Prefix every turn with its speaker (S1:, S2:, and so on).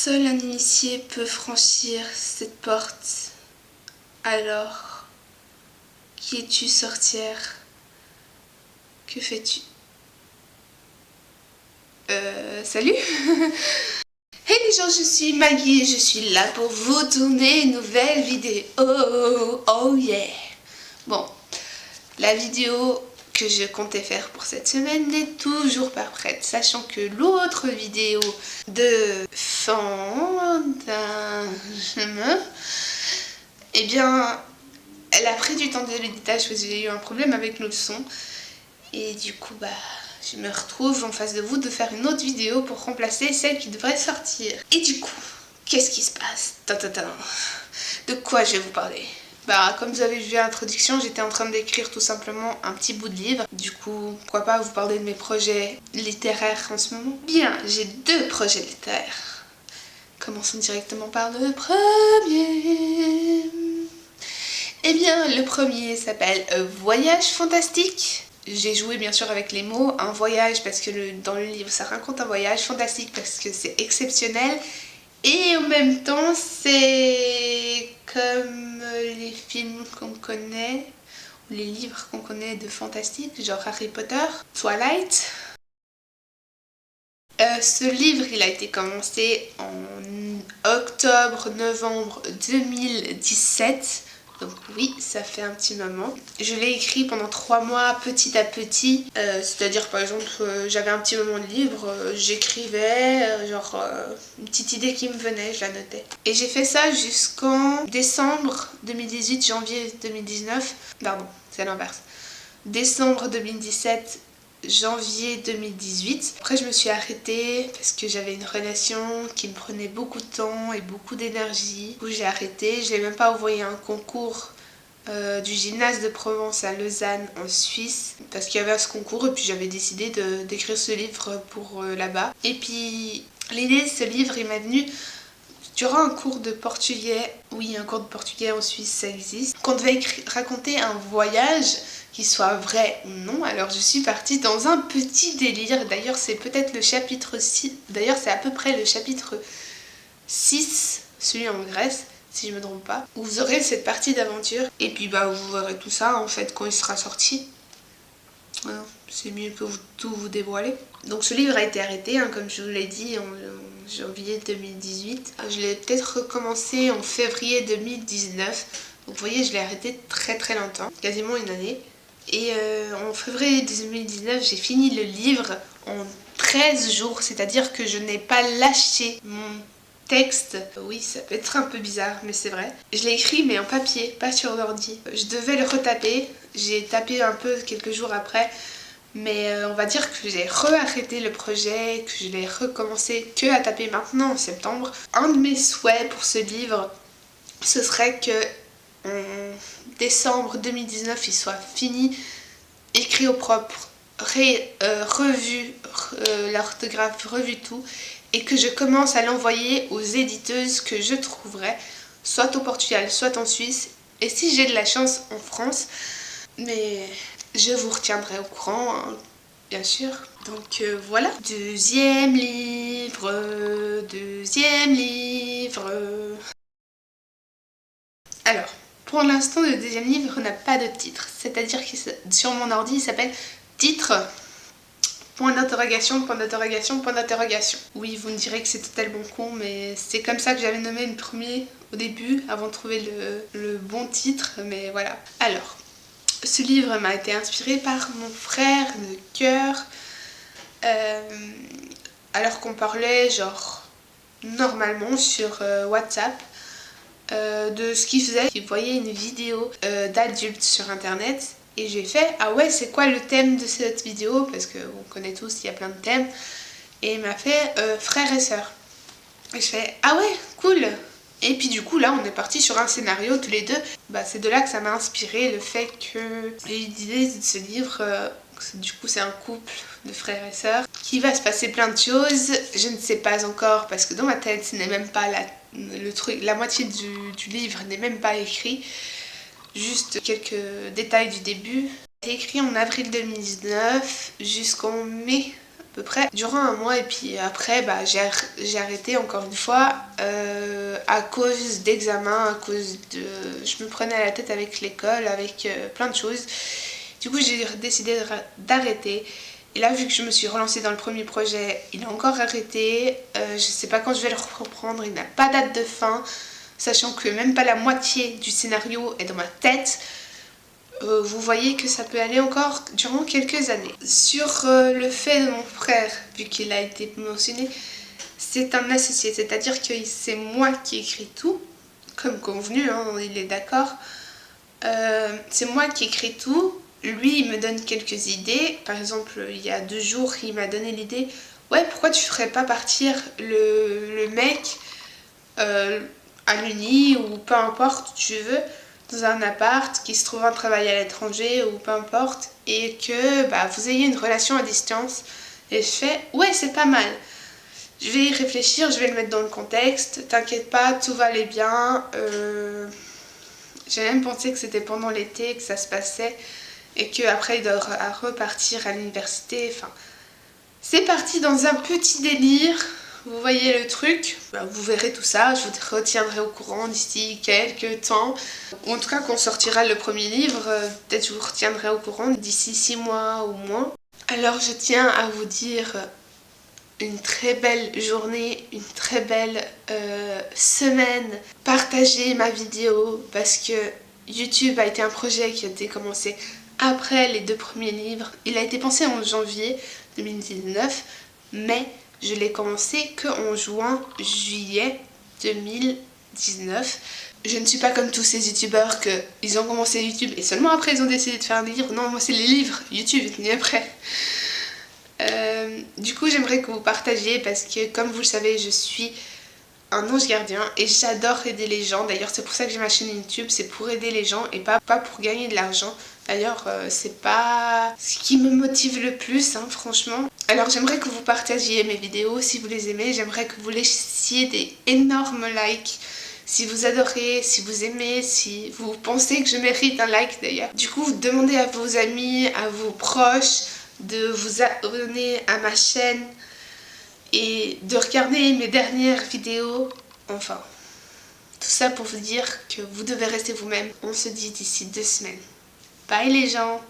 S1: Seul un initié peut franchir cette porte. Alors, qui es-tu, sorcière? Que fais-tu? Salut. Hey les gens, je suis Maggie et je suis là pour vous tourner une nouvelle vidéo. Oh yeah. Bon, la vidéo que je comptais faire pour cette semaine n'est toujours pas prête, sachant que l'autre vidéo de fin d'un chemin, eh bien, elle a pris du temps de l'éditage parce que j'ai eu un problème avec le son. Et du coup, je me retrouve en face de vous de faire une autre vidéo pour remplacer celle qui devrait sortir. Et du coup, qu'est-ce qui se passe? De quoi je vais vous parler? Comme vous avez vu à l'introduction, j'étais en train d'écrire tout simplement un petit bout de livre. Du coup, pourquoi pas vous parler de mes projets littéraires en ce moment? Bien, j'ai 2 projets littéraires. Commençons directement par le premier. Eh bien, le premier s'appelle Voyage fantastique. J'ai joué bien sûr avec les mots, un voyage parce que dans le livre ça raconte un voyage, fantastique parce que c'est exceptionnel et en même temps c'est comme les films qu'on connaît, ou les livres qu'on connaît de fantastique, genre Harry Potter, Twilight. Ce livre il a été commencé en octobre-novembre 2017. Donc oui, ça fait un petit moment. Je l'ai écrit pendant 3 mois, petit à petit. C'est-à-dire, par exemple, j'avais un petit moment de libre, j'écrivais, une petite idée qui me venait, je la notais. Et j'ai fait ça jusqu'en décembre 2018, janvier 2019. Pardon, c'est l'inverse. Décembre 2017, janvier 2018. Après je me suis arrêtée parce que j'avais une relation qui me prenait beaucoup de temps et beaucoup d'énergie. Du coup j'ai arrêté, je n'ai même pas envoyé un concours du gymnase de Provence à Lausanne en Suisse parce qu'il y avait ce concours et puis j'avais décidé d'écrire ce livre pour là-bas. Et puis l'idée de ce livre il m'est venue durant un cours de portugais. Oui, un cours de portugais en Suisse ça existe. Qu'on devait raconter un voyage qui soit vrai ou non. Alors je suis partie dans un petit délire. D'ailleurs c'est peut-être le chapitre 6. D'ailleurs c'est à peu près le chapitre 6, celui en Grèce, si je me trompe pas, où vous aurez cette partie d'aventure. Et puis vous verrez tout ça en fait quand il sera sorti. C'est mieux que tout vous dévoiler. Donc ce livre a été arrêté, comme je vous l'ai dit, en janvier 2018. Je l'ai peut-être recommencé en février 2019. Donc vous voyez, je l'ai arrêté très très longtemps, quasiment une année. Et en février 2019, j'ai fini le livre en 13 jours, c'est-à-dire que je n'ai pas lâché mon texte. Oui, ça peut être un peu bizarre, mais c'est vrai. Je l'ai écrit, mais en papier, pas sur l'ordi. Je devais le retaper. J'ai tapé un peu quelques jours après, mais on va dire que j'ai re-arrêté le projet, que je l'ai recommencé que à taper maintenant en septembre. Un de mes souhaits pour ce livre, ce serait que en décembre 2019 il soit fini, écrit au propre, revu, l'orthographe, revu tout, et que je commence à l'envoyer aux éditeuses que je trouverai, soit au Portugal, soit en Suisse, et si j'ai de la chance en France, mais je vous retiendrai au courant, hein, bien sûr. Donc voilà, deuxième livre. Alors, pour l'instant, le deuxième livre n'a pas de titre, c'est-à-dire que sur mon ordi, il s'appelle Titre, point d'interrogation, point d'interrogation, point d'interrogation. Oui, vous me direz que c'est totalement con, mais c'est comme ça que j'avais nommé le premier au début, avant de trouver le bon titre, mais voilà. Alors, ce livre m'a été inspiré par mon frère de cœur, alors qu'on parlait genre normalement sur WhatsApp, de ce qu'il faisait. Il voyait une vidéo d'adulte sur internet et j'ai fait ah ouais, c'est quoi le thème de cette vidéo, parce que on connaît tous, il y a plein de thèmes, et il m'a fait frères et sœurs. Et je fais ah ouais, cool. Et puis du coup là on est parti sur un scénario tous les deux. C'est de là que ça m'a inspiré, le fait que l'idée de ce livre, du coup c'est un couple de frères et sœurs, qui va se passer plein de choses. Je ne sais pas encore parce que dans ma tête ce n'est même pas la moitié du livre n'est même pas écrit. Juste quelques détails du début. C'est écrit en avril 2019 jusqu'en mai peu près, durant un mois. Et puis après, j'ai arrêté encore une fois à cause d'examens, à cause de... Je me prenais à la tête avec l'école, avec plein de choses. Du coup, j'ai décidé d'arrêter. Et là, vu que je me suis relancée dans le premier projet, il est encore arrêté. Je sais pas quand je vais le reprendre, il n'a pas date de fin. Sachant que même pas la moitié du scénario est dans ma tête. Vous voyez que ça peut aller encore durant quelques années. Sur le fait de mon frère, vu qu'il a été mentionné, c'est un associé, c'est-à-dire que c'est moi qui écris tout, comme convenu, hein, il est d'accord. C'est moi qui écris tout, lui il me donne quelques idées. Par exemple, il y a 2 jours, il m'a donné l'idée, ouais, pourquoi tu ferais pas partir le mec à l'uni ou peu importe, tu veux, dans un appart, qui se trouve un travail à l'étranger ou peu importe, et que vous ayez une relation à distance. Et je fais, ouais, c'est pas mal. Je vais y réfléchir, je vais le mettre dans le contexte, t'inquiète pas, tout va aller bien. J'ai même pensé que c'était pendant l'été que ça se passait et qu'après il doit repartir à l'université. Enfin, c'est parti dans un petit délire. Vous voyez le truc, vous verrez tout ça, je vous retiendrai au courant d'ici quelques temps. Ou en tout cas quand sortira le premier livre, peut-être je vous retiendrai au courant d'ici 6 mois ou moins. Alors je tiens à vous dire une très belle journée, une très belle semaine. Partagez ma vidéo parce que YouTube a été un projet qui a été commencé après les 2 premiers livres. Il a été pensé en janvier 2019, mais je l'ai commencé qu'en juillet 2019. Je ne suis pas comme tous ces youtubeurs qu'ils ont commencé YouTube et seulement après ils ont décidé de faire des livres. Non, moi c'est les livres, YouTube est venu après. Du coup j'aimerais que vous partagiez parce que comme vous le savez je suis un ange gardien et j'adore aider les gens. D'ailleurs c'est pour ça que j'ai ma chaîne YouTube, c'est pour aider les gens et pas pour gagner de l'argent. D'ailleurs c'est pas ce qui me motive le plus hein, franchement. Alors j'aimerais que vous partagiez mes vidéos si vous les aimez, j'aimerais que vous laissiez des énormes likes. Si vous adorez, si vous aimez, si vous pensez que je mérite un like d'ailleurs. Du coup demandez à vos amis, à vos proches de vous abonner à ma chaîne et de regarder mes dernières vidéos. Enfin, tout ça pour vous dire que vous devez rester vous-même. On se dit d'ici 2 semaines. Bye les gens!